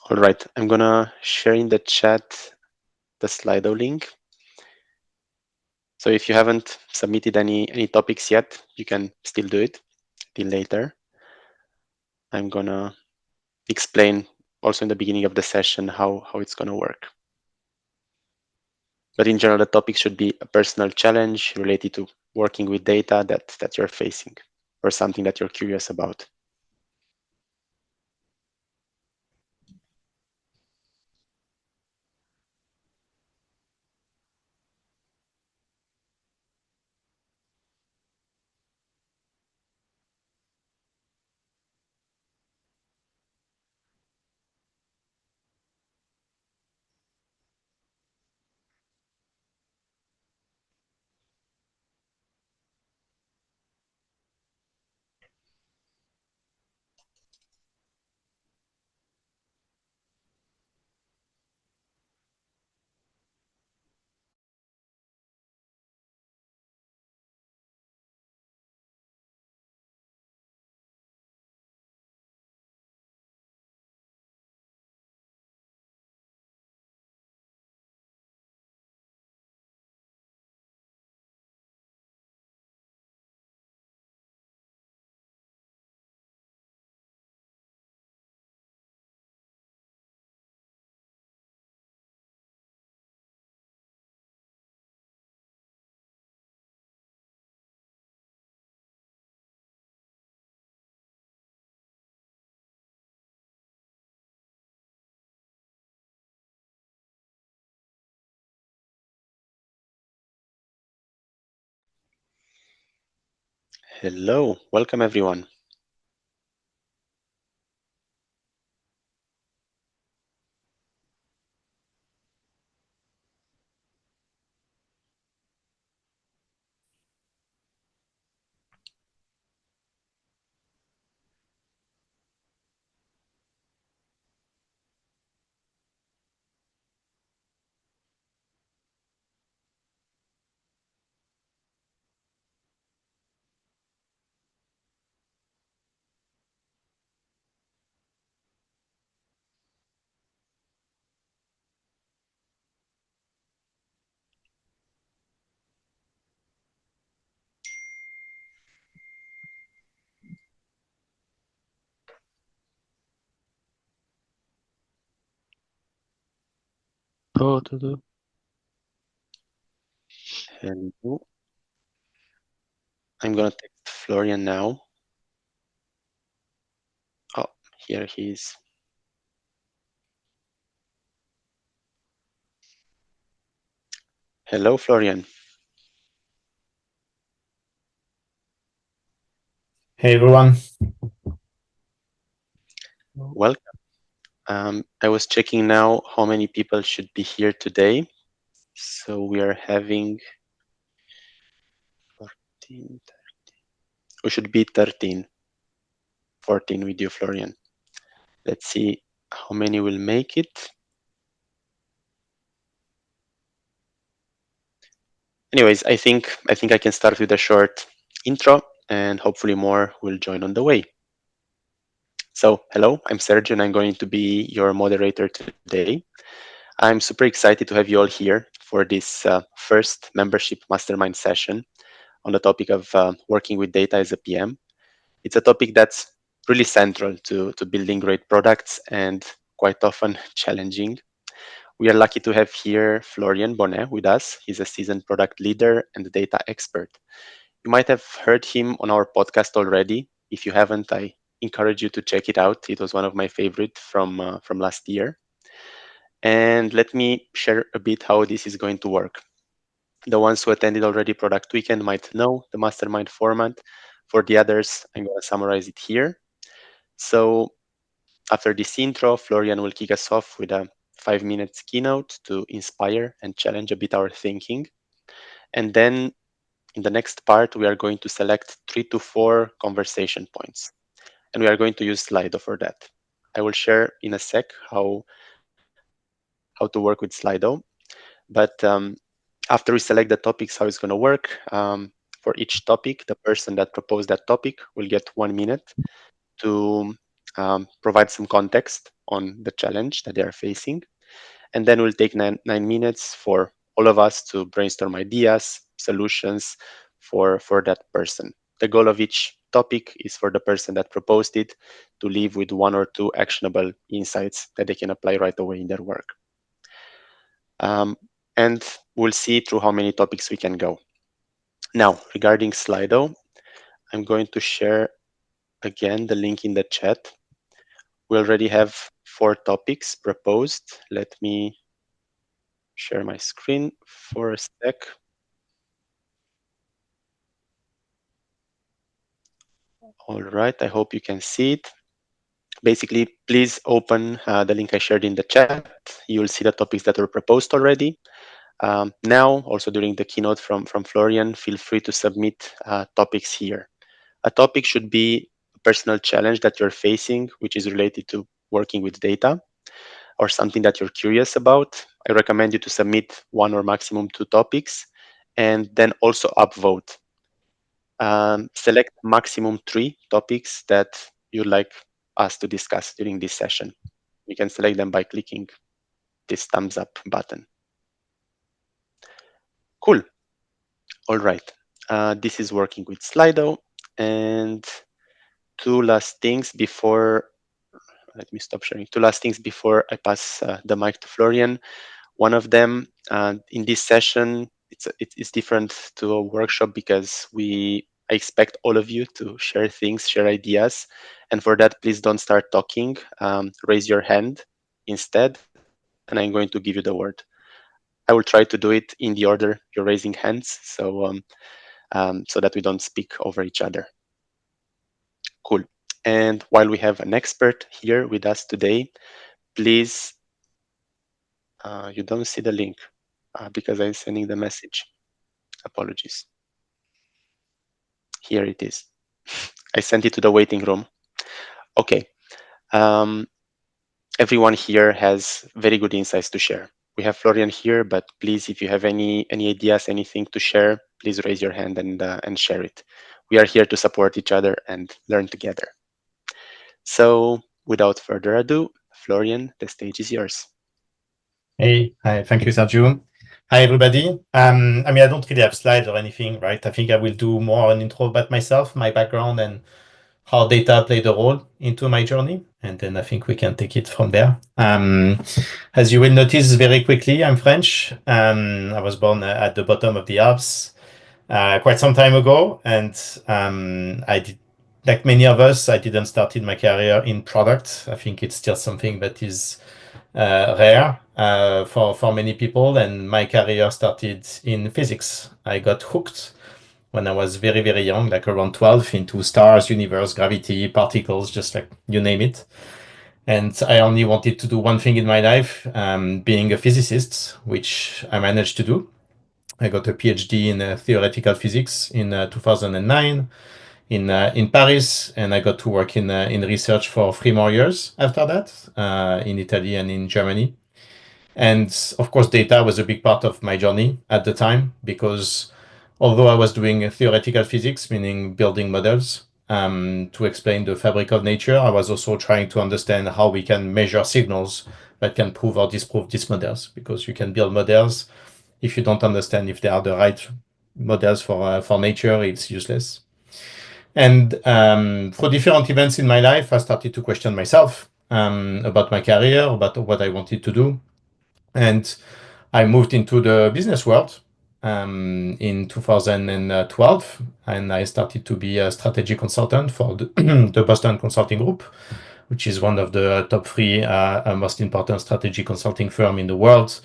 All right, I'm gonna share in the chat the Slido link. So if you haven't submitted any topics yet, you can still do it till later. I'm gonna explain also in the beginning of the session how it's gonna work. But in general, the topic should be a personal challenge related to working with data that you're facing or something that you're curious about. Hello, welcome everyone. Oh, tudo. Hello. I'm gonna text Florian now. Oh, here he is. Hello, Florian. Hey everyone. Welcome. I was checking now how many people should be here today. So we are having 14. We should be 13, 14 with you, Florian. Let's see how many will make it. Anyways, I think I can start with a short intro, and hopefully more will join on the way. So, hello, I'm Sergio, and I'm going to be your moderator today. I'm super excited to have you all here for this first membership mastermind session on the topic of working with data as a PM. It's a topic that's really central to building great products and quite often challenging. We are lucky to have here Florian Bonnet with us. He's a seasoned product leader and data expert. You might have heard him on our podcast already. If you haven't, I encourage you to check it out. It was one of my favorite from last year. And let me share a bit how this is going to work. The ones who attended already Product Weekend might know the mastermind format. For the others, I'm going to summarize it here. So after this intro, Florian will kick us off with a 5 minutes keynote to inspire and challenge a bit our thinking. And then in the next part, we are going to select 3 to 4 conversation points. And we are going to use Slido for that. I will share in a sec how to work with Slido. But after we select the topics, how it's going to work, for each topic, the person that proposed that topic will get 1 minute to provide some context. on the challenge that they are facing. And then we'll take 9 minutes for all of us to brainstorm ideas, solutions for that person. The goal of each topic is for the person that proposed it to leave with one or two actionable insights that they can apply right away in their work. And we'll see through how many topics we can go. Now, regarding Slido, I'm going to share again the link in the chat. We already have 4 topics proposed. Let me share my screen for a sec. All right, I hope you can see it. Basically, please open the link I shared in the chat. You will see the topics that were proposed already. Now, also during the keynote from Florian, feel free to submit topics here. A topic should be a personal challenge that you're facing, which is related to working with data or something that you're curious about. I recommend you to submit 1 or maximum 2 topics and then also upvote. Select maximum 3 topics that you'd like us to discuss during this session. You can select them by clicking this thumbs up button. Cool. All right. This is working with Slido. And two last things before, let me stop sharing. Two last things before I pass the mic to Florian. One of them, in this session, it's different to a workshop because I expect all of you to share things, share ideas. And for that, please don't start talking. Raise your hand instead, and I'm going to give you the word. I will try to do it in the order you're raising hands, so that we don't speak over each other. Cool. And while we have an expert here with us today, please, you don't see the link because I'm sending the message. Apologies. Here it is. I sent it to the waiting room. Okay. Everyone here has very good insights to share. We have Florian here, but please, if you have any ideas, anything to share, please raise your hand and share it. We are here to support each other and learn together. So, without further ado, Florian, the stage is yours. Hey, hi, thank you, Sergio. Hi, everybody. I mean, I don't really have slides or anything, right? I think I will do more an intro about myself, my background, and how data played a role into my journey. And then I think we can take it from there. As you will notice very quickly, I'm French. I was born at the bottom of the Alps quite some time ago. And I did, like many of us, I didn't start in my career in product. I think it's still something that is rare for many people. And my career started in physics. I got hooked when I was very, very young, like around 12, into stars, universe, gravity, particles, just like you name it. And I only wanted to do one thing in my life, being a physicist, which I managed to do. I got a PhD in theoretical physics in 2009 in Paris, and I got to work in research for 3 more years after that, in Italy and in Germany. And of course, data was a big part of my journey at the time, because although I was doing theoretical physics, meaning building models to explain the fabric of nature, I was also trying to understand how we can measure signals that can prove or disprove these models, because you can build models. If you don't understand if they are the right models for nature, it's useless. And for different events in my life, I started to question myself about my career, about what I wanted to do. And I moved into the business world in 2012, and I started to be a strategy consultant for the Boston Consulting Group, which is one of the top 3 most important strategy consulting firm in the world.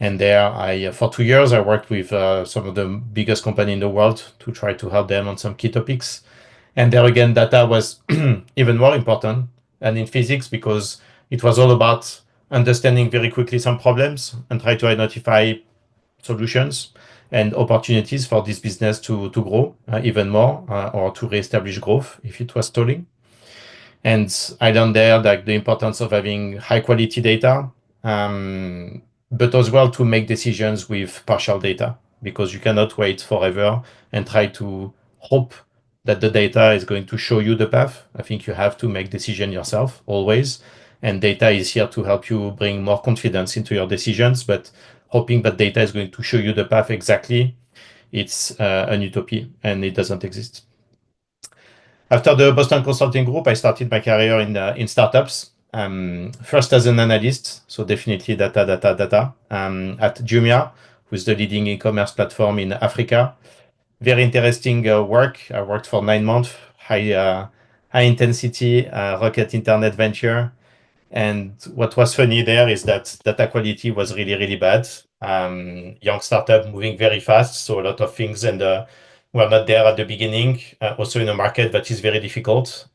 And there, for 2 years, I worked with some of the biggest companies in the world to try to help them on some key topics. And there again, data was even more important than in physics, because it was all about understanding very quickly some problems and try to identify solutions and opportunities for this business to grow even more, or to reestablish growth if it was stalling. And I learned there like the importance of having high quality data, but as well to make decisions with partial data, because you cannot wait forever and try to hope that the data is going to show you the path. I think you have to make decision yourself always, And data is here to help you bring more confidence into your decisions, but hoping that data is going to show you the path exactly, it's an utopia and it doesn't exist. After the Boston Consulting Group, I started my career in startups. First as an analyst, so definitely data, at Jumia, who's the leading e-commerce platform in Africa. Very interesting work. I worked for 9 months, high intensity rocket internet venture. And what was funny there is that data quality was really, really bad. Young startup moving very fast, so a lot of things and were not there at the beginning. Also in a market that is very difficult.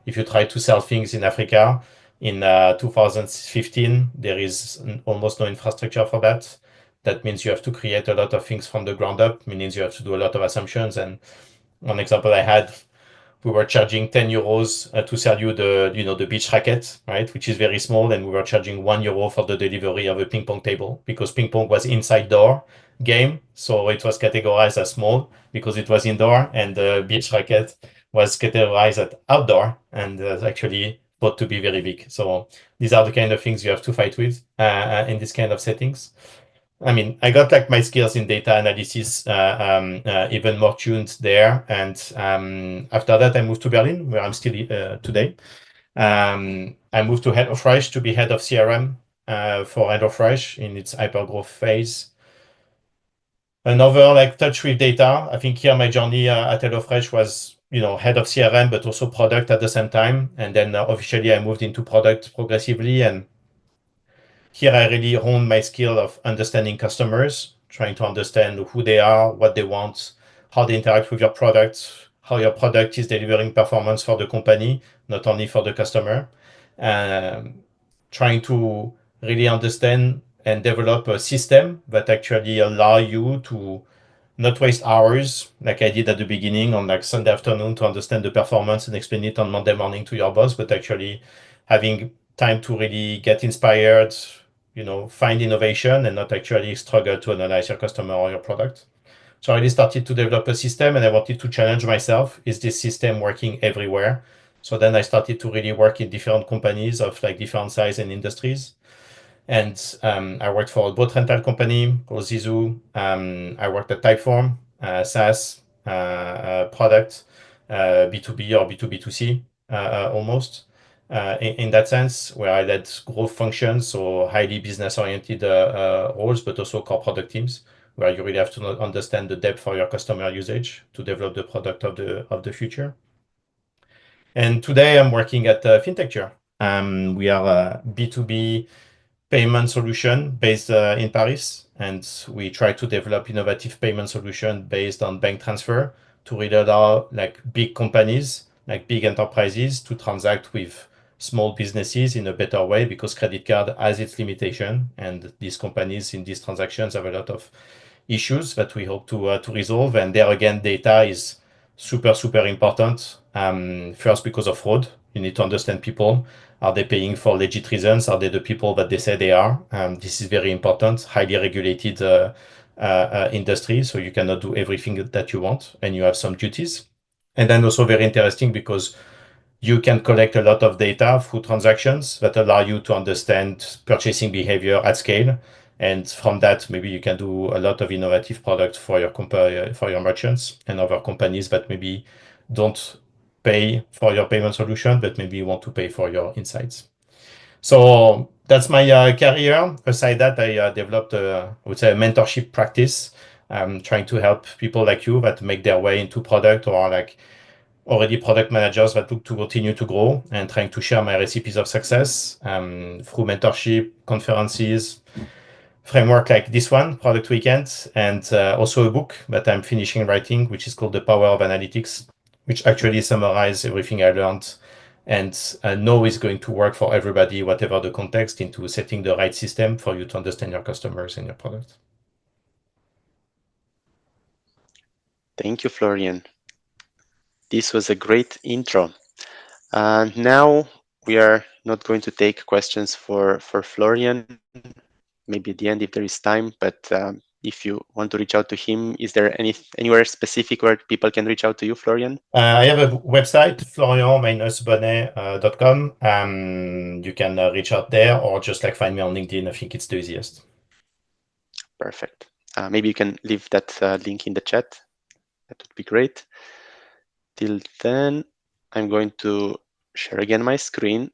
If you try to sell things in Africa in 2015, there is almost no infrastructure for that. That means you have to create a lot of things from the ground up, meaning you have to do a lot of assumptions. And one example I had, we were charging 10 euros to sell you the beach racket, right? Which is very small. And we were charging 1 euro for the delivery of a ping pong table because ping pong was inside door game. So it was categorized as small because it was indoor, and the beach racket was categorized as outdoor and actually thought to be very big. So these are the kind of things you have to fight with in this kind of settings. I mean, I got like my skills in data analysis even more tuned there. And after that, I moved to Berlin, where I'm still today. I moved to HelloFresh to be head of CRM for HelloFresh in its hypergrowth phase. Another like touch with data. I think here my journey at HelloFresh was, head of CRM, but also product at the same time. And then officially I moved into product progressively. And here I really honed my skill of understanding customers, trying to understand who they are, what they want, how they interact with your product, how your product is delivering performance for the company, not only for the customer. Um, Trying to really understand and develop a system that actually allow you to not waste hours like I did at the beginning on like Sunday afternoon to understand the performance and explain it on Monday morning to your boss, but actually having time to really get inspired, find innovation and not actually struggle to analyze your customer or your product. So I really started to develop a system and I wanted to challenge myself. Is this system working everywhere? So then I started to really work in different companies of like different size and industries. And I worked for a boat rental company called Zizou. I worked at Typeform, SaaS product, B2B or B2B2C almost. In that sense, where I led growth functions, so highly business-oriented roles, but also core product teams, where you really have to understand the depth for your customer usage to develop the product of the future. And today I'm working at FintechCure. We are a B2B payment solution based in Paris, and we try to develop innovative payment solution based on bank transfer to really allow like big companies, like big enterprises, to transact with small businesses in a better way because credit card has its limitation, and these companies in these transactions have a lot of issues that we hope to resolve. And there again, data is super important. First, because of fraud, you need to understand people. Are they paying for legit reasons? Are they the people that they say they are? This is very important, highly regulated industry. So you cannot do everything that you want and you have some duties. And then also very interesting because you can collect a lot of data through transactions that allow you to understand purchasing behavior at scale. And from that, maybe you can do a lot of innovative products for your merchants and other companies that maybe don't pay for your payment solution, but maybe want to pay for your insights. So that's my career. Aside that, I developed I would say, a mentorship practice, trying to help people like you that make their way into product or like already product managers that look to continue to grow and trying to share my recipes of success through mentorship, conferences, framework like this one, Product Weekend, and also a book that I'm finishing writing, which is called The Power of Analytics, which actually summarizes everything I learned and know is going to work for everybody, whatever the context, into setting the right system for you to understand your customers and your product. Thank you, Florian. This was a great intro. Now we are not going to take questions for Florian. Maybe at the end if there is time, but if you want to reach out to him. Is there anywhere specific where people can reach out to you, Florian? I have a website, florian-bonnet.com. You can reach out there or just like find me on LinkedIn. I think it's the easiest. Perfect. Maybe you can leave that link in the chat. That would be great. Till then, I'm going to share again my screen,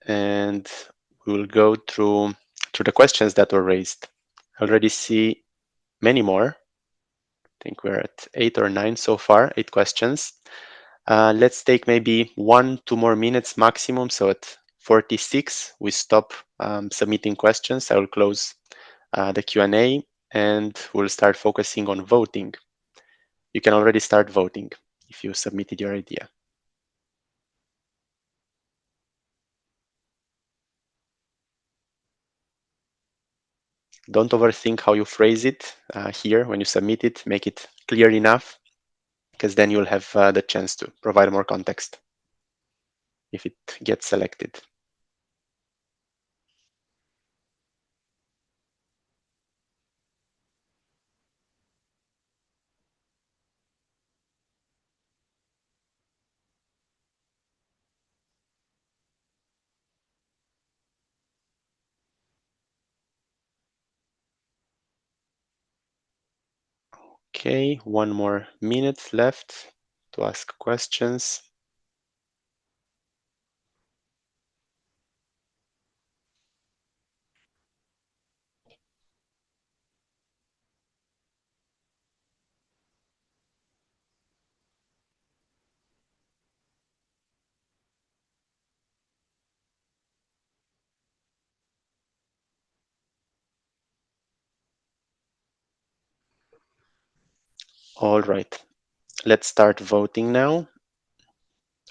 and we will go through the questions that were raised. I already see many more. I think we're at 8 or 9 so far, 8 questions. Let's take maybe 1-2 more minutes maximum. So at 46, we stop submitting questions. I will close the Q&A and we'll start focusing on voting. You can already start voting if you submitted your idea. Don't overthink how you phrase it here when you submit it. Make it clear enough, because then you'll have the chance to provide more context if it gets selected. Okay, 1 more minute left to ask questions. All right, let's start voting now.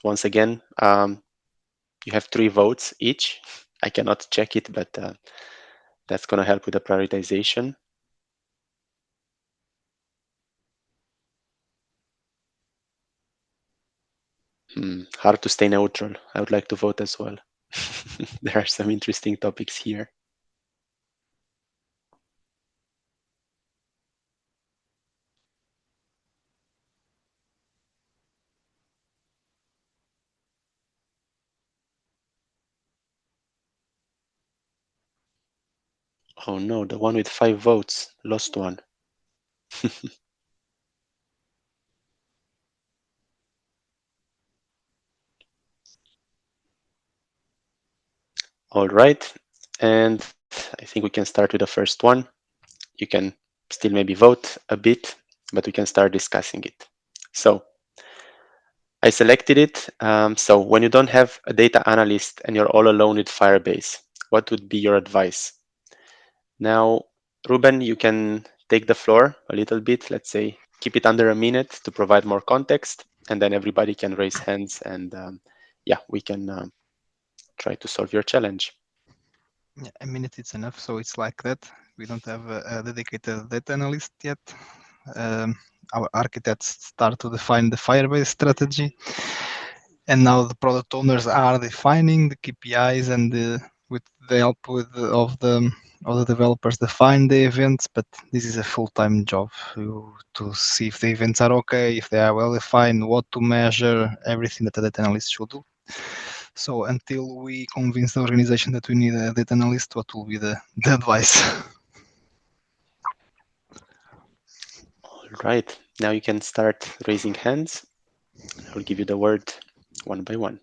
Once again, you have 3 votes each. I cannot check it, but that's going to help with the prioritization. Hard to stay neutral. I would like to vote as well. There are some interesting topics here. Oh no, the one with 5 votes lost one. All right, and I think we can start with the first one. You can still maybe vote a bit, but we can start discussing it. So I selected it. So when you don't have a data analyst and you're all alone with Firebase, what would be your advice? Now, Ruben, you can take the floor a little bit. Let's say keep it under a minute to provide more context, and then everybody can raise hands, and yeah, we can try to solve your challenge. Yeah, a minute is enough. So it's like that. We don't have a dedicated data analyst yet. Our architects start to define the Firebase strategy, and now the product owners are defining the KPIs and with the help of the developers define the events. But this is a full-time job to see if the events are okay, if they are well defined, what to measure, everything that a data analyst should do. So until we convince the organization that we need a data analyst, what will be the advice? All right, now you can start raising hands. I'll give you the word one by one.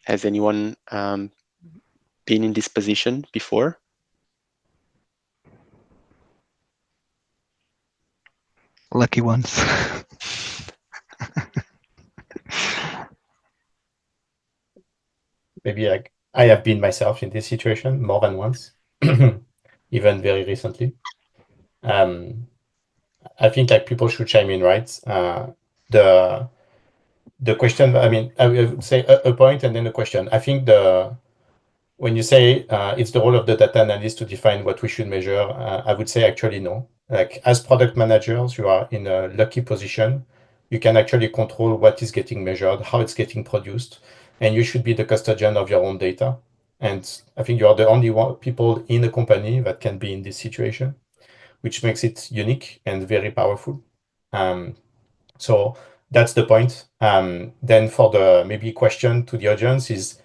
Has anyone been in this position before? Lucky ones. Maybe I have been myself in this situation more than once, even very recently. I think like people should chime in, right? The question, I mean, I would say a point and then a question. I think when you say it's the role of the data analyst to define what we should measure, I would say actually no. like as product managers, you are in a lucky position. You can actually control what is getting measured, how it's getting produced, and you should be the custodian of your own data. And I think you are the only people in a company that can be in this situation, which makes it unique and very powerful. So that's the point. Then for the maybe question to the audience is,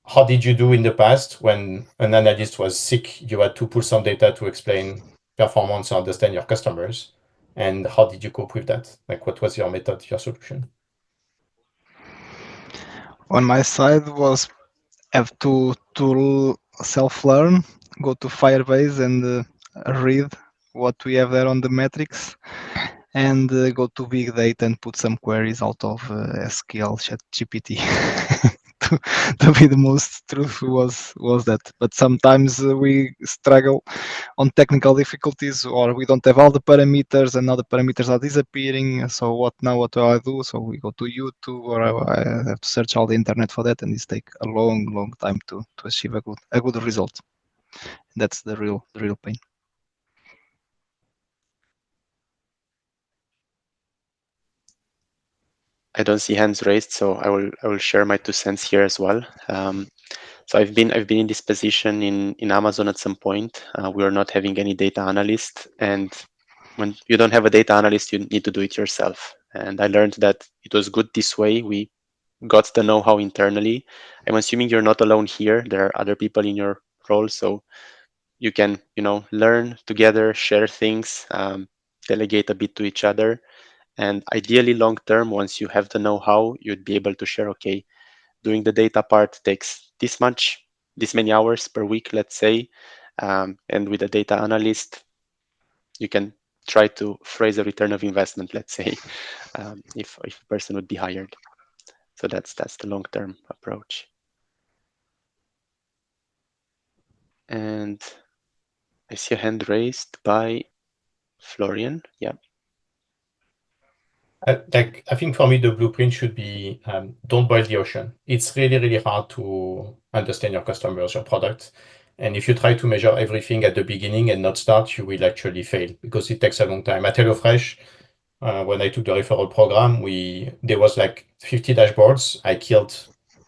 how did you do in the past when an analyst was sick? You had to pull some data to explain performance or understand your customers. And how did you cope with that? Like, what was your method, your solution? On my side was have to self-learn, go to Firebase and read what we have there on the metrics, and go to big data and put some queries out of SQL chat GPT. To be the most truthful was that, but sometimes we struggle on technical difficulties, or we don't have all the parameters and now the parameters are disappearing. So what now? What do I do? So we go to YouTube, or I have to search all the internet for that, and this take a long time to achieve a good result. That's the real pain. I don't see hands raised, so I will share my 2 cents here as well. So I've been in this position in Amazon at some point. We are not having any data analyst, and when you don't have a data analyst, you need to do it yourself. And I learned that it was good this way. We got the know-how internally. I'm assuming you're not alone here. There are other people in your role, so you can learn together, share things, delegate a bit to each other, and ideally long term, once you have the know-how, you'd be able to share, okay, doing the data part takes this many hours per week, let's say. And with a data analyst, you can try to phrase a return of investment, let's say, if a person would be hired. So that's the long-term approach. And I see a hand raised by Florian. Yeah. I think for me, the blueprint should be don't boil the ocean. It's really hard to understand your customers, your product. And if you try to measure everything at the beginning and not start, you will actually fail because it takes a long time. At HelloFresh, when I took the referral program, there was like 50 dashboards. I killed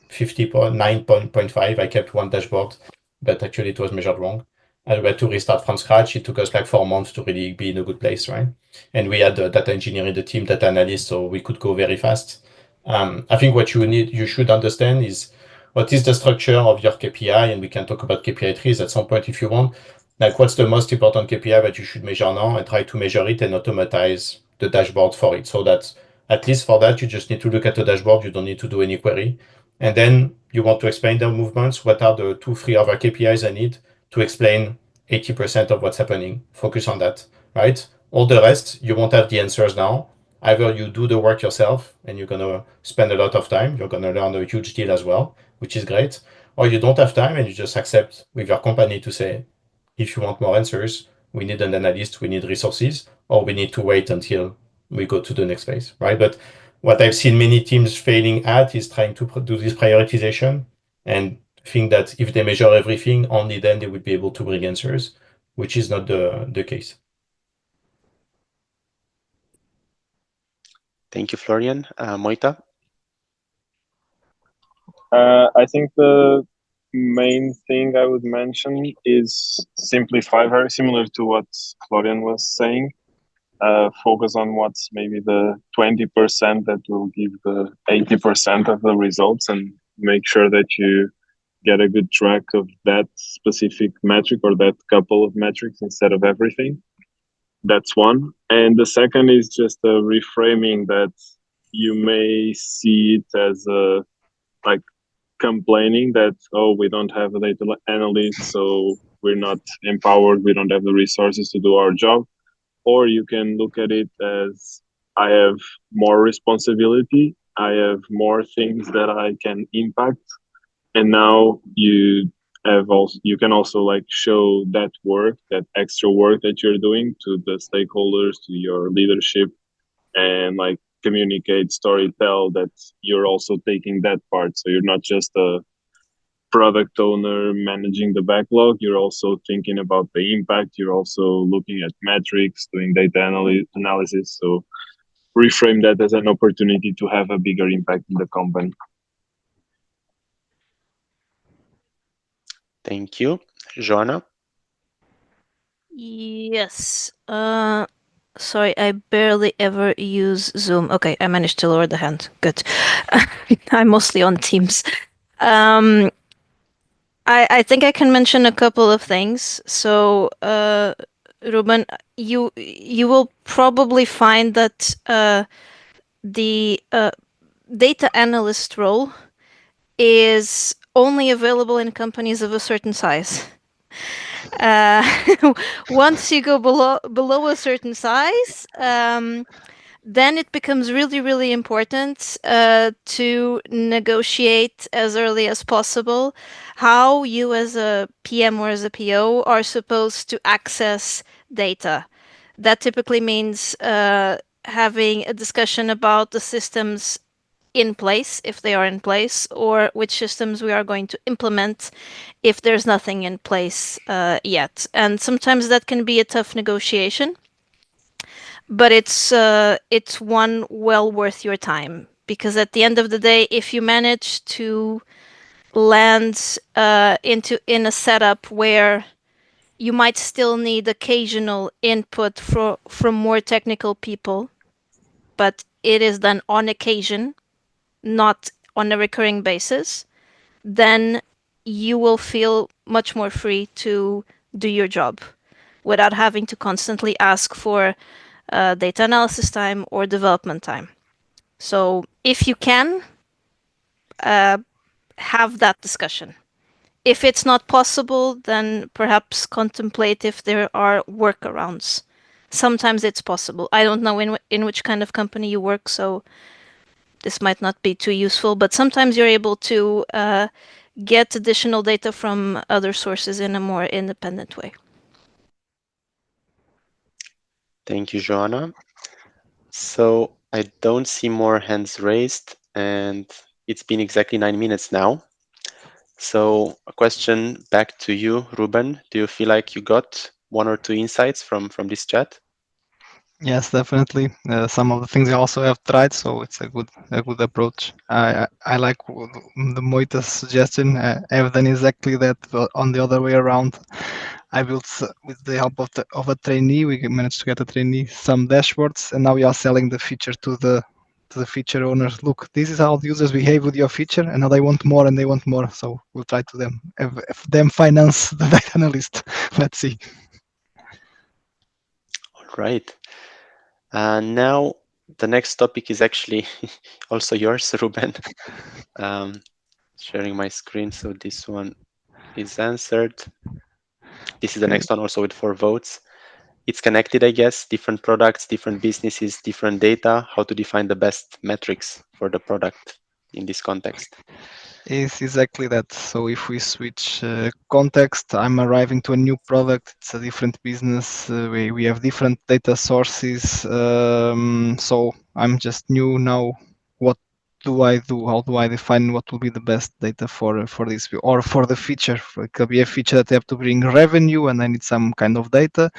50.9.5. I kept one dashboard, but actually it was measured wrong. And we had to restart from scratch. It took us like 4 months to really be in a good place, right? And we had the data engineer in the team, data analyst, so we could go very fast. I think what you should understand is what is the structure of your KPI, and we can talk about KPI trees at some point if you want. Like, what's the most important KPI that you should measure now, and try to measure it and automatize the dashboard for it, so that at least for that, you just need to look at the dashboard. You don't need to do any query. And then you want to explain the movements. What are the 2, 3 other KPIs I need to explain 80% of what's happening? Focus on that, right? All the rest, you won't have the answers now. Either you do the work yourself and you're going to spend a lot of time. You're going to learn a huge deal as well, which is great. Or you don't have time and you just accept with your company to say, if you want more answers, we need an analyst, we need resources, or we need to wait until we go to the next phase, right? But what I've seen many teams failing at is trying to do this prioritization and think that if they measure everything, only then they would be able to bring answers, which is not the case. Thank you, Florian. Moita? I think the main thing I would mention is simplify, very similar to what Florian was saying. Focus on what's maybe the 20% that will give the 80% of the results, and make sure that you get a good track of that specific metric or that couple of metrics instead of everything. That's one. And the second is just a reframing that you may see it as a like complaining that, oh, we don't have a data analyst, so we're not empowered, we don't have the resources to do our job. Or you can look at it as, I have more responsibility, I have more things that I can impact, and now you can also like show that work, that extra work that you're doing to the stakeholders, to your leadership, and like communicate, story tell that you're also taking that part, so you're not just a product owner managing the backlog, you're also thinking about the impact. You're also looking at metrics, doing data analysis. So reframe that as an opportunity to have a bigger impact in the company. Thank you. Joanna? Yes. Sorry, I barely ever use Zoom. Okay, I managed to lower the hand. Good. I'm mostly on Teams. I think I can mention a couple of things. So, Ruben, you will probably find that the data analyst role is only available in companies of a certain size. Uh, Once you go below a certain size, then it becomes really, really important to negotiate as early as possible how you, as a PM or as a PO, are supposed to access data. That typically means having a discussion about the systems in place, if they are in place, or which systems we are going to implement if there's nothing in place yet. And sometimes that can be a tough negotiation, but it's one well worth your time, because at the end of the day, if you manage to land in a setup where you might still need occasional input from more technical people, but it is done on occasion, not on a recurring basis, then you will feel much more free to do your job without having to constantly ask for data analysis time or development time. So if you can, have that discussion. If it's not possible, then perhaps contemplate if there are workarounds. Sometimes it's possible. I don't know in which kind of company you work, so this might not be too useful, but sometimes you're able to get additional data from other sources in a more independent way. Thank you, Joanna. So I don't see more hands raised, and it's been exactly 9 minutes now. So a question back to you, Ruben. Do you feel like you got one or two insights from this chat? Yes, definitely. Some of the things I also have tried, so it's a good approach. I like the Moita's suggestion. I have done exactly that, but on the other way around. I built with the help of a trainee. We managed to get a trainee some dashboards, and now we are selling the feature to the feature owners. Look, this is how the users behave with your feature, and now they want more and they want more. So we'll try to have them finance the data analyst. Let's see. All right. Now the next topic is actually also yours, Ruben. Sharing my screen, so this one is answered. This is the next one, also with 4 votes. It's connected, I guess, different products, different businesses, different data, how to define the best metrics for the product in this context. Is exactly that. So if we switch context, I'm arriving to a new product. It's a different business. We have different data sources. So I'm just new now. What do I do? How do I define what will be the best data for this or for the feature? It could be a feature that they have to bring revenue and I need some kind of data,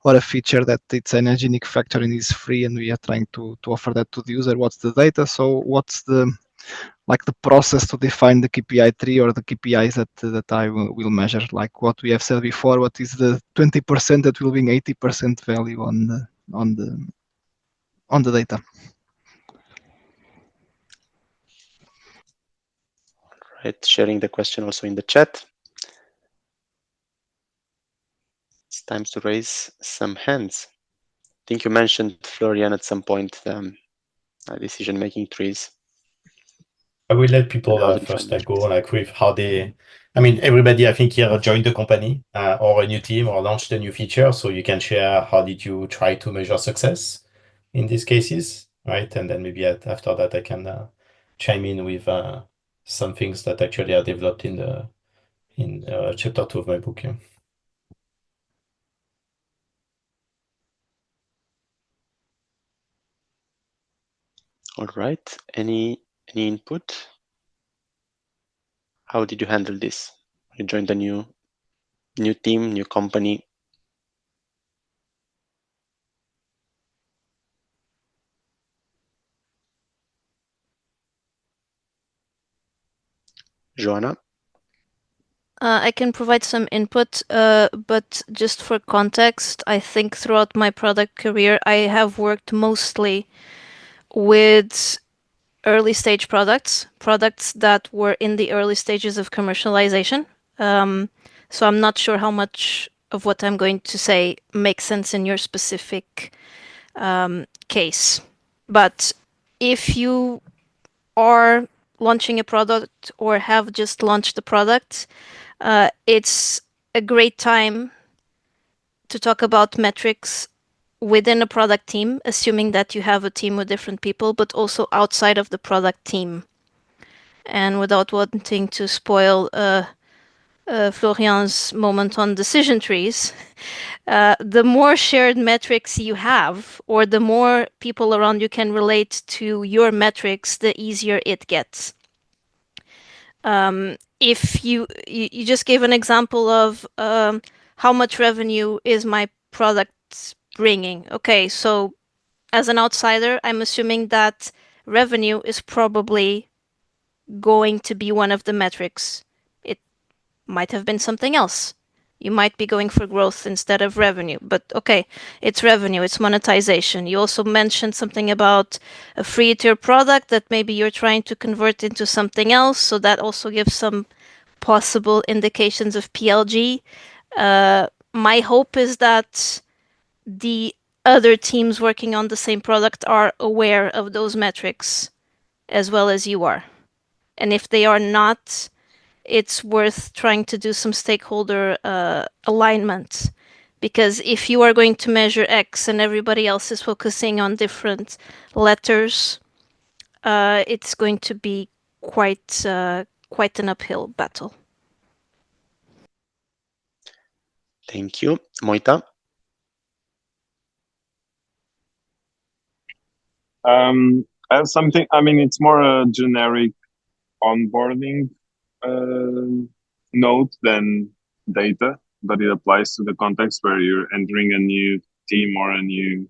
or a feature that it's an hygienic factor and is free and we are trying to offer that to the user. What's the data? So what's the process to define the KPI tree or the KPIs that I will measure, like what we have said before. What is the 20% that will bring 80% value on the data? Right, sharing the question also in the chat. It's time to raise some hands. I think you mentioned, Florian, at some point decision-making trees. I will let people How to first define go metrics. with how they. I mean, everybody I think here joined the company or a new team or launched a new feature, so you can share how did you try to measure success in these cases, right? And then maybe after that I can chime in with some things that actually are developed in chapter 2 of my book. Yeah. All right. Any input? How did you handle this? You joined a new team, new company. Joanna? I can provide some input, but just for context, I think throughout my product career, I have worked mostly with early stage products that were in the early stages of commercialization. So I'm not sure how much of what I'm going to say makes sense in your specific case. But if you are launching a product or have just launched a product, it's a great time to talk about metrics within a product team, assuming that you have a team with different people, but also outside of the product team. And without wanting to spoil Florian's moment on decision trees, the more shared metrics you have, or the more people around you can relate to your metrics, the easier it gets. If you just gave an example of how much revenue is my product bringing. Okay, so as an outsider, I'm assuming that revenue is probably going to be one of the metrics. It might have been something else. You might be going for growth instead of revenue, but okay, it's revenue, it's monetization. You also mentioned something about a free tier product that maybe you're trying to convert into something else, so that also gives some possible indications of PLG. My hope is that the other teams working on the same product are aware of those metrics as well as you are. And if they are not, it's worth trying to do some stakeholder alignment. Because if you are going to measure X and everybody else is focusing on different letters, it's going to be quite an uphill battle. Thank you. Moita? I have something. I mean, it's more a generic onboarding note than data, but it applies to the context where you're entering a new team or a new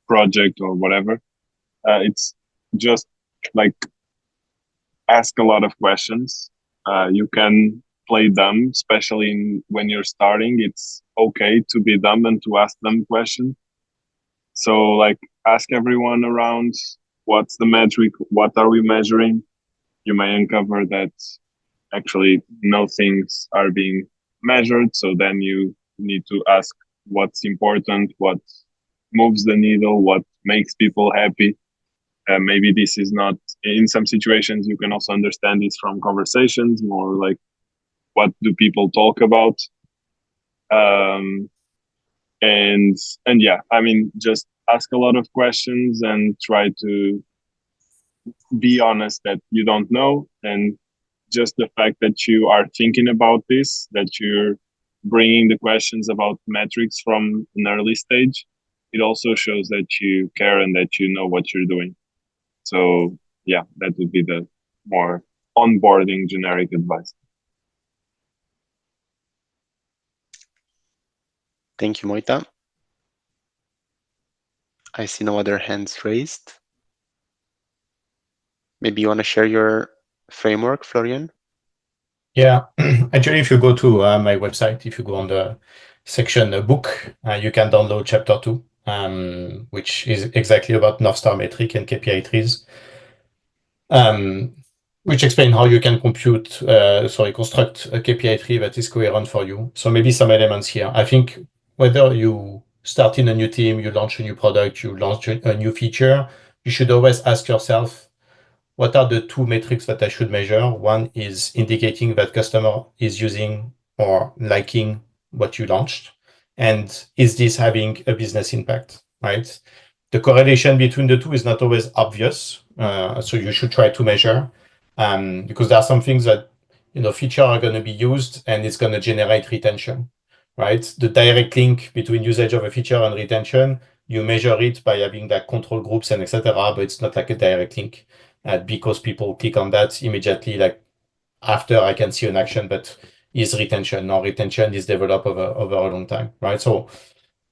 project or whatever. It's just like ask a lot of questions. You can play dumb, especially when you're starting. It's okay to be dumb and to ask them questions. So, like, ask everyone around what's the metric, what are we measuring. You may uncover that actually no things are being measured. So then you need to ask what's important, what moves the needle, what makes people happy. Maybe this is not, in some situations, you can also understand this from conversations, more like what do people talk about. And yeah, I mean, just ask a lot of questions and try to be honest that you don't know. And just the fact that you are thinking about this, that you're bringing the questions about metrics from an early stage, it also shows that you care and that you know what you're doing. So yeah, that would be the more onboarding generic advice. Thank you, Moita. I see no other hands raised. Maybe you want to share your framework, Florian? Yeah, actually, if you go to my website, if you go on the section book, you can download chapter 2, which is exactly about North Star metric and KPI trees, which explain how you can construct a KPI tree that is coherent for you. So maybe some elements here. I think whether you start in a new team, you launch a new product, you launch a new feature, you should always ask yourself, what are the two metrics that I should measure? One is indicating that customer is using or liking what you launched. And is this having a business impact, right? The correlation between the two is not always obvious. So you should try to measure because there are some things that, feature are going to be used and it's going to generate retention, right? The direct link between usage of a feature and retention, you measure it by having like control groups and etc., but it's not like a direct link. Because people click on that immediately, like after I can see an action, but is retention. Now retention is developed over a long time, right? So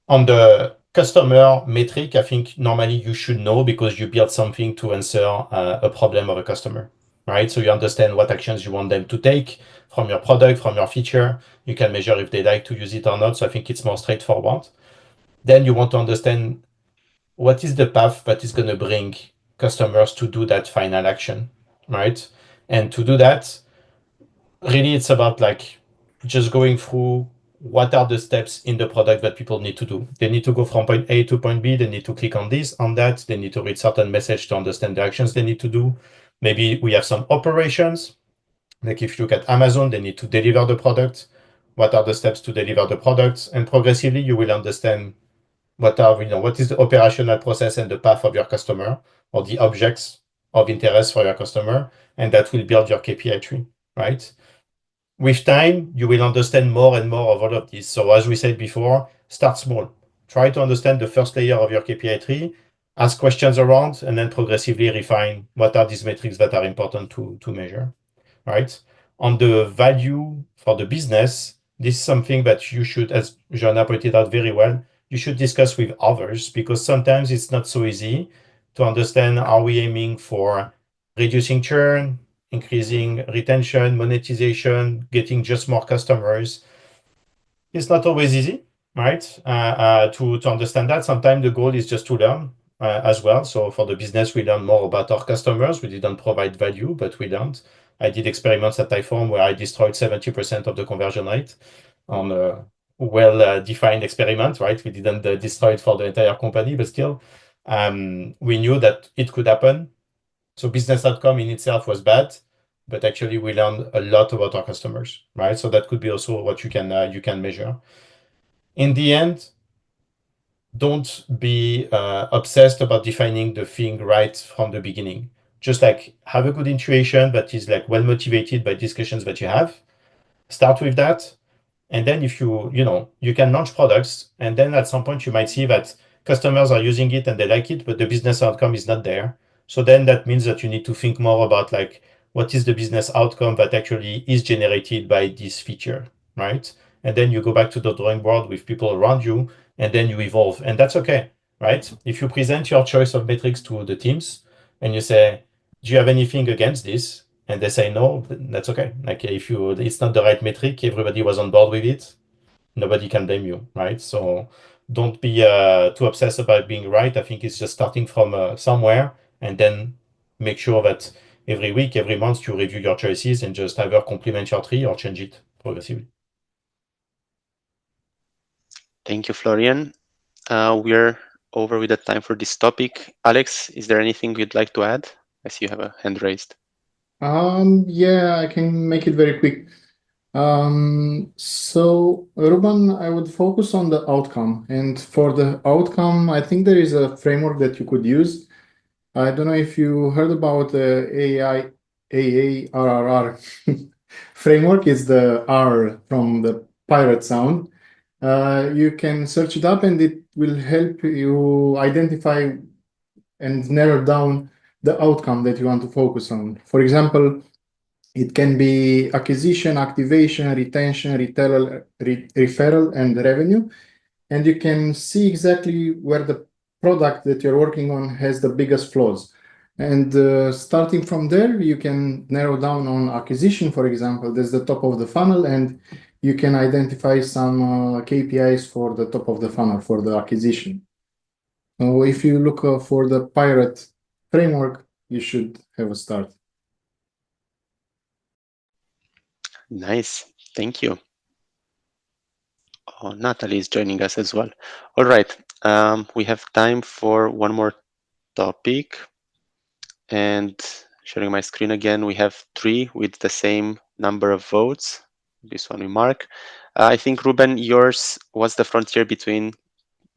on the customer metric, I think normally you should know because you build something to answer a problem of a customer, right? So you understand what actions you want them to take from your product, from your feature. You can measure if they like to use it or not. So I think it's more straightforward. Then you want to understand what is the path that is going to bring customers to do that final action, right? And to do that, really it's about like just going through what are the steps in the product that people need to do. They need to go from point A to point B. They need to click on this, on that. They need to read certain message to understand the actions they need to do. Maybe we have some operations. Like if you look at Amazon, they need to deliver the product. What are the steps to deliver the products? And progressively you will understand what is the operational process and the path of your customer or the objects of interest for your customer. And that will build your KPI tree, right? With time, you will understand more and more of all of this. So as we said before, start small. Try to understand the first layer of your KPI tree, ask questions around, and then progressively refine what are these metrics that are important to measure, right? On the value for the business, this is something that you should, as Joanna pointed out very well, you should discuss with others because sometimes it's not so easy to understand, are we aiming for reducing churn, increasing retention, monetization, getting just more customers? It's not always easy, right? To understand that. Sometimes the goal is just to learn as well. So for the business, we learn more about our customers. We didn't provide value, but we learned. I did experiments at Typeform where I destroyed 70% of the conversion rate on a well-defined experiment, right? We didn't destroy it for the entire company, but still, we knew that it could happen. So business outcome in itself was bad, but actually we learned a lot about our customers, right? So that could be also what you can measure. In the end, don't be obsessed about defining the thing right from the beginning. Just like have a good intuition that is like well motivated by discussions that you have. Start with that. And then if you can launch products and then at some point you might see that customers are using it and they like it, but the business outcome is not there. So then that means that you need to think more about like, what is the business outcome that actually is generated by this feature, right? And then you go back to the drawing board with people around you and then you evolve. And that's okay, right? If you present your choice of metrics to the teams and you say, do you have anything against this? And they say no, that's okay. Like if it's not the right metric, everybody was on board with it, nobody can blame you, right? So don't be too obsessed about being right. I think it's just starting from somewhere and then make sure that every week, every month you review your choices and just either complement your tree or change it progressively. Thank you, Florian. We're over with the time for this topic. Alex, is there anything you'd like to add? I see you have a hand raised. Yeah, I can make it very quick. So Ruben, I would focus on the outcome. And for the outcome, I think there is a framework that you could use. I don't know if you heard about the AARRR framework. It's the R from the pirate sound. You can search it up and it will help you identify and narrow down the outcome that you want to focus on. For example, it can be acquisition, activation, retention, referral, and revenue. And you can see exactly where the product that you're working on has the biggest flaws. And starting from there, you can narrow down on acquisition, for example. That's the top of the funnel, and you can identify some KPIs for the top of the funnel for the acquisition. So if you look for the pirate framework, you should have a start. Nice. Thank you. Oh, Natalie is joining us as well. All right. We have time for one more topic. And sharing my screen again, we have 3 with the same number of votes. This one we mark. I think, Ruben, yours was the frontier between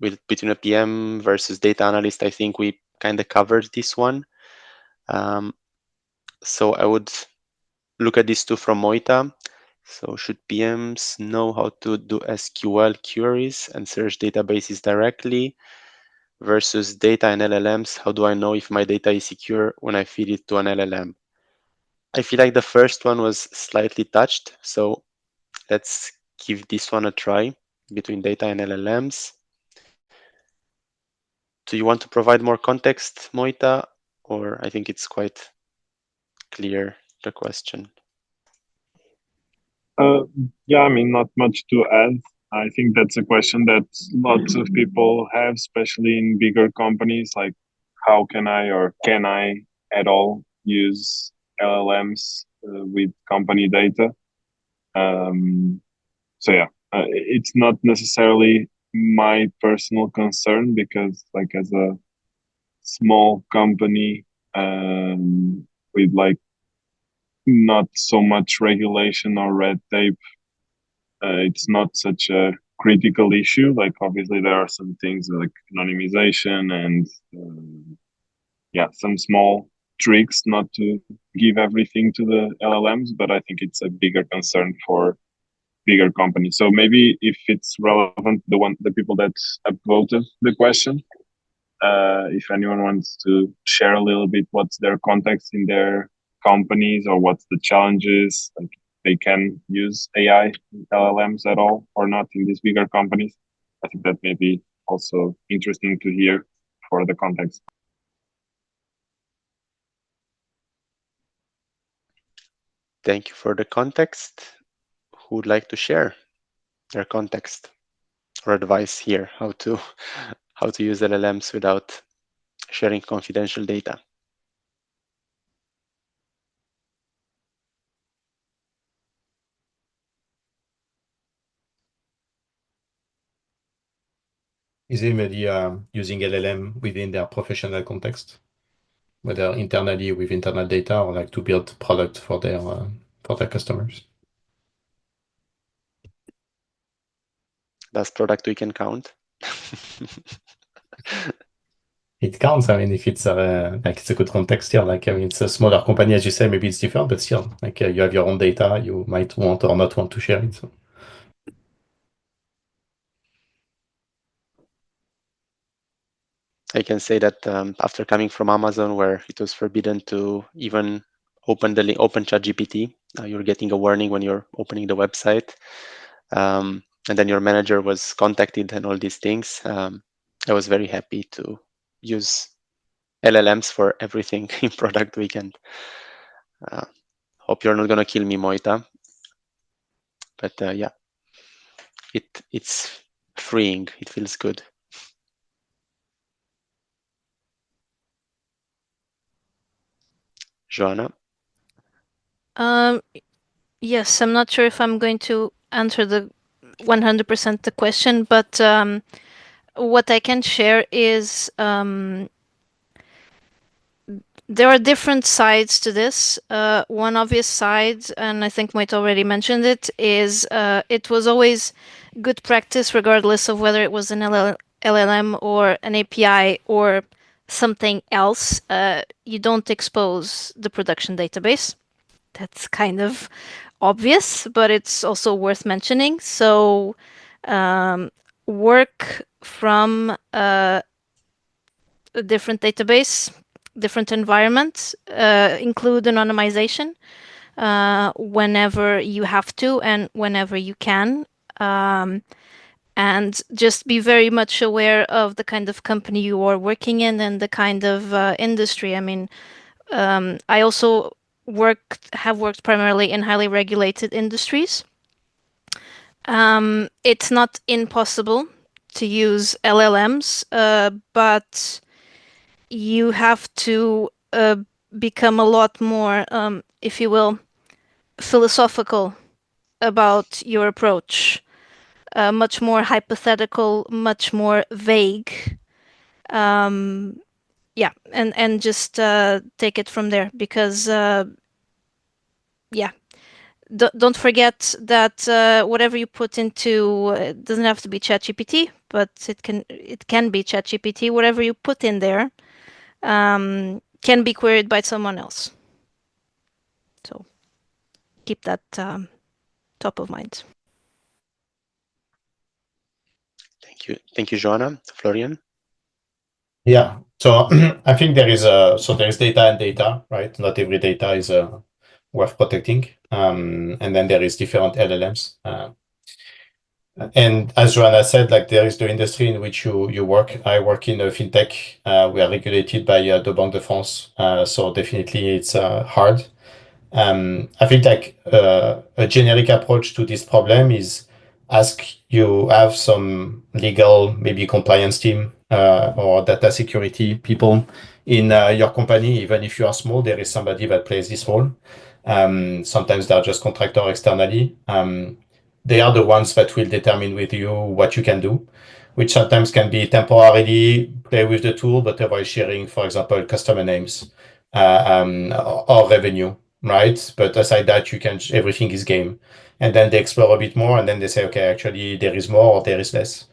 a PM versus data analyst. I think we kind of covered this one. So I would look at these 2 from Moita. So should PMs know how to do SQL queries and search databases directly versus data and LLMs? How do I know if my data is secure when I feed it to an LLM? I feel like the first one was slightly touched, so let's give this one a try between data and LLMs. Do you want to provide more context, Moita, or I think it's quite clear, the question? Yeah, I mean, not much to add. I think that's a question that lots of people have, especially in bigger companies. Like, how can I or can I at all use LLMs with company data? So yeah, it's not necessarily my personal concern because, like, as a small company with like not so much regulation or red tape, it's not such a critical issue. Like, obviously, there are some things like anonymization and yeah, some small tricks not to give everything to the LLMs, but I think it's a bigger concern for bigger companies. So maybe if it's relevant, the people that upvoted the question, if anyone wants to share a little bit what's their context in their companies or what's the challenges, like they can use AI LLMs at all or not in these bigger companies. I think that may be also interesting to hear for the context. Thank you for the context. Who would like to share their context or advice here, how to use LLMs without sharing confidential data? Is it maybe using LLM within their professional context, whether internally with internal data or like to build product for their customers? Does product we can count? It counts. I mean, if it's like it's a good context here, like I mean, it's a smaller company, as you say, maybe it's different, but still, like you have your own data, you might want or not want to share it. So. I can say that after coming from Amazon, where it was forbidden to even open ChatGPT, you're getting a warning when you're opening the website, and then your manager was contacted and all these things. I was very happy to use LLMs for everything in Product Weekend. Hope you're not gonna kill me, Moita. But yeah, it's freeing. It feels good. Joanna? Yes, I'm not sure if I'm going to answer the 100% the question, but what I can share is there are different sides to this. One obvious side, and I think Moit already mentioned it, is it was always good practice, regardless of whether it was an LLM or an API or something else. You don't expose the production database. That's kind of obvious, but it's also worth mentioning. So, work from a different database, different environment, include anonymization whenever you have to and whenever you can. And just be very much aware of the kind of company you are working in and the kind of industry. I mean, I also have worked primarily in highly regulated industries. It's not impossible to use LLMs, but you have to become a lot more, if you will, philosophical about your approach. Much more hypothetical, much more vague. Yeah, and just take it from there because yeah, don't forget that whatever you put into it doesn't have to be ChatGPT, but it can be ChatGPT. Whatever you put in there can be queried by someone else. So keep that top of mind. Thank you, Joanna. Florian? Yeah. So I think there is data and data, right? Not every data is worth protecting. And then there is different LLMs. And as Joanna said, like there is the industry in which you work. I work in a fintech. We are regulated by the Banque de France. So definitely it's hard. I think like a generic approach to this problem is ask you have some legal, maybe compliance team or data security people in your company. Even if you are small, there is somebody that plays this role. Sometimes they're just contractor externally. They are the ones that will determine with you what you can do, which sometimes can be temporarily play with the tool, but avoid sharing, for example, customer names or revenue, right? But aside that, you can everything is game, and then they explore a bit more, and then they say, okay, actually there is more or there is less.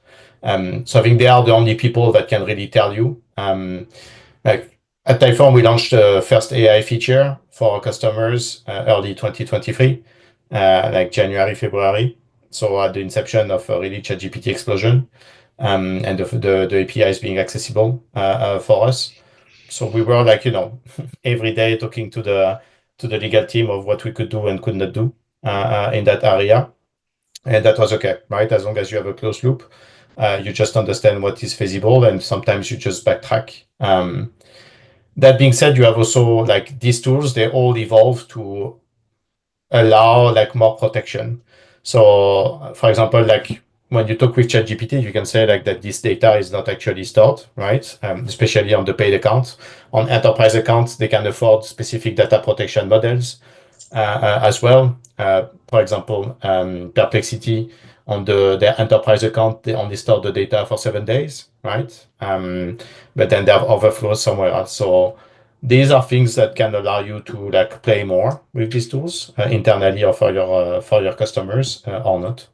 So I think they are the only people that can really tell you. Like at Typeform, we launched the first AI feature for our customers early 2023, like January, February. So at the inception of really ChatGPT explosion, and the APIs being accessible for us. So we were like, every day talking to the legal team of what we could do and could not do in that area. And that was okay, right? As long as you have a closed loop, you just understand what is feasible, and sometimes you just backtrack. That being said, you have also like these tools, they all evolve to allow like more protection. So for example, like when you talk with ChatGPT, you can say like that this data is not actually stored, right? Especially on the paid account. On enterprise accounts, they can afford specific data protection models as well. For example, Perplexity on their enterprise account, they only store the data for 7 days, right? But then they have overflows somewhere else. So these are things that can allow you to like play more with these tools internally or for your customers or not.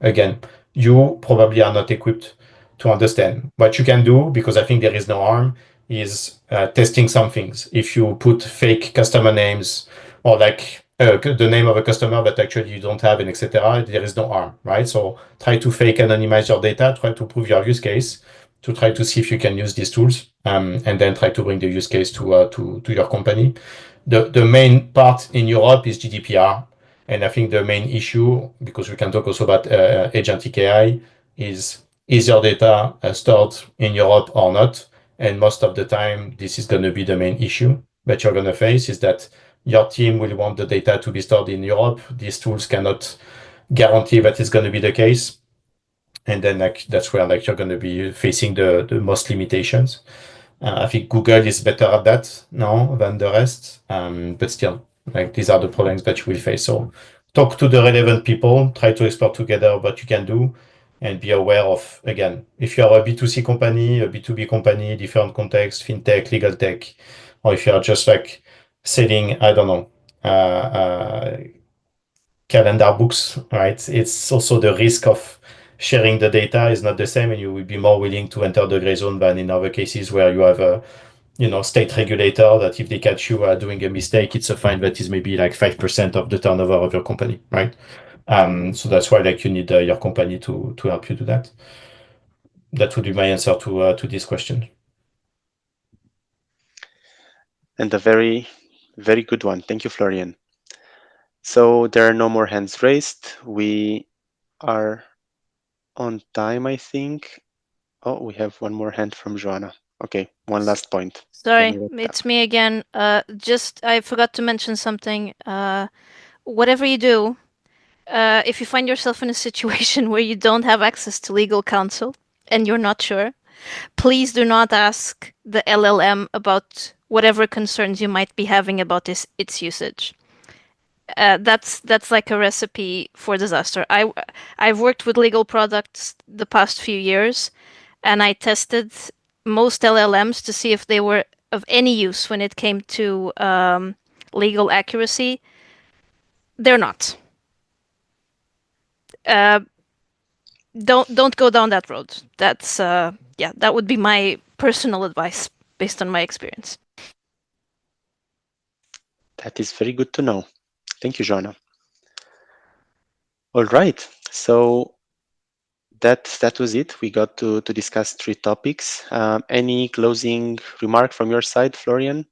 Again, you probably are not equipped to understand what you can do, because I think there is no harm is testing some things. If you put fake customer names or like the name of a customer that actually you don't have, and etc., there is no harm, right? So try to fake anonymize your data, try to prove your use case, to try to see if you can use these tools, and then try to bring the use case to your company. The main part in Europe is GDPR, and I think the main issue, because we can talk also about agentic AI, is your data stored in Europe or not? And most of the time, this is going to be the main issue that you're going to face, is that your team will want the data to be stored in Europe. These tools cannot guarantee that it's going to be the case. And then like that's where like you're going to be facing the most limitations. I think Google is better at that now than the rest, but still, like these are the problems that you will face. So talk to the relevant people, try to explore together what you can do, and be aware of, again, if you're a B2C company, a B2B company, different context, fintech, legal tech, or if you're just like selling, I don't know, calendar books, right? It's also the risk of sharing the data is not the same, and you will be more willing to enter the gray zone than in other cases where you have a state regulator that if they catch you doing a mistake, it's a fine that is maybe like 5% of the turnover of your company, right? So that's why like you need your company to help you do that. That would be my answer to this question. And a very, very good one. Thank you, Florian. So there are no more hands raised. We are on time, I think. Oh, we have one more hand from Joanna. Okay, one last point. Sorry, it's me again. Just I forgot to mention something. Whatever you do, if you find yourself in a situation where you don't have access to legal counsel and you're not sure, please do not ask the LLM about whatever concerns you might be having about its usage. That's like a recipe for disaster. I've worked with legal products the past few years, and I tested most LLMs to see if they were of any use when it came to legal accuracy. They're not. Don't go down that road. That's that would be my personal advice based on my experience. That is very good to know. Thank you, Joanna. All right. So that was it. We got to discuss 3 topics. Any closing remark from your side, Florian?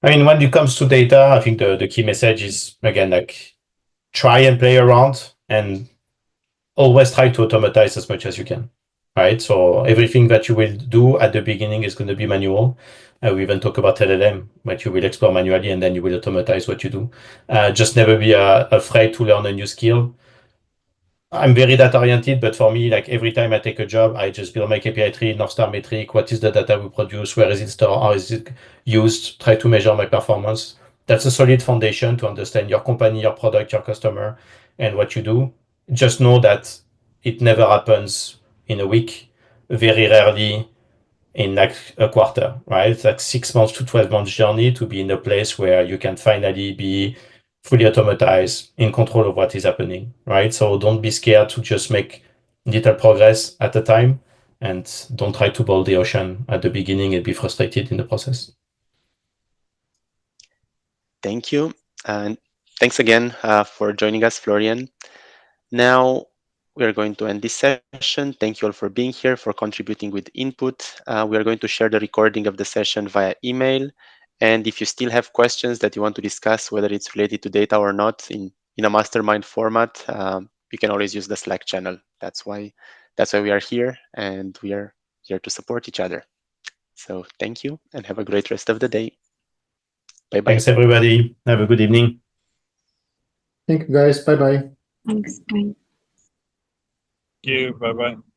I mean, when it comes to data, I think the key message is, again, like, try and play around and always try to automatize as much as you can, right? So everything that you will do at the beginning is going to be manual. We even talk about LLM, but you will explore manually and then you will automatize what you do. Just never be afraid to learn a new skill. I'm very data oriented, but for me, like every time I take a job, I just build my KPI tree, North Star metric, what is the data we produce, where is it stored, how is it used, try to measure my performance. That's a solid foundation to understand your company, your product, your customer, and what you do. Just know that it never happens in a week, very rarely in like a quarter, right? It's like 6 months to 12 months journey to be in a place where you can finally be fully automatized, in control of what is happening, right? So don't be scared to just make little progress at a time, and don't try to boil the ocean at the beginning and be frustrated in the process. Thank you. And thanks again for joining us, Florian. Now we are going to end this session. Thank you all for being here, for contributing with input. We are going to share the recording of the session via email. And if you still have questions that you want to discuss, whether it's related to data or not, in a mastermind format, you can always use the Slack channel. That's why we are here, and we are here to support each other. So thank you, and have a great rest of the day. Bye-bye. Thanks, everybody. Have a good evening. Thank you, guys. Bye-bye. Thanks. Bye. Thank you. Bye-bye.